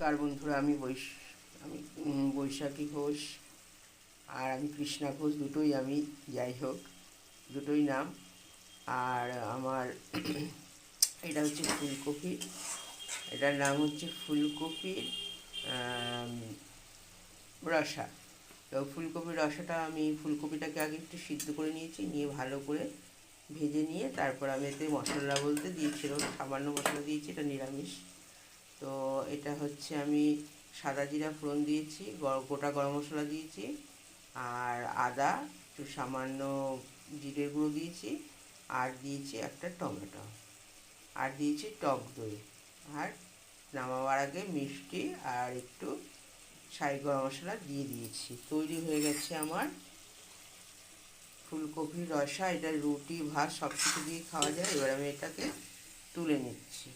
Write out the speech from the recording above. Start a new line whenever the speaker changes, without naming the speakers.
নমস্কার বন্ধুরা, আমি বৈশাখী ঘোষ। আর আমি কৃষ্ণা ঘোষ, দুটোই আমি, যাই হোক, দুটোই নাম। আর আমার এটা হচ্ছে ফুলকপি। এটার নাম হচ্ছে ফুলকপির রসা। তো ফুলকপির রসাটা আমি ফুলকপিটাকে আগে একটু সিদ্ধ করে নিয়েছি, নিয়ে ভালো করে ভেজে নিয়ে তারপর আমি এতে মশলা বলতে দিয়েছিলাম, সামান্য মশলা দিয়েছি, এটা নিরামিষ। তো এটা হচ্ছে আমি সাদা জিরা ফোড়ন দিয়েছি, গোটা গরম মশলা দিয়েছি, আর আদা, একটু সামান্য জিরে গুঁড়ো দিয়েছি, আর দিয়েছি একটা টমেটো, আর দিয়েছি টক দই, আর নামাবার আগে মিষ্টি আর একটু ছাই গরম মশলা দিয়ে দিয়েছি। তৈরি হয়ে গেছে আমার ফুলকপির রসা। এটা রুটি ভাত সব কিছু দিয়ে খাওয়া যায়। এবার আমি এটাকে তুলে নিচ্ছি।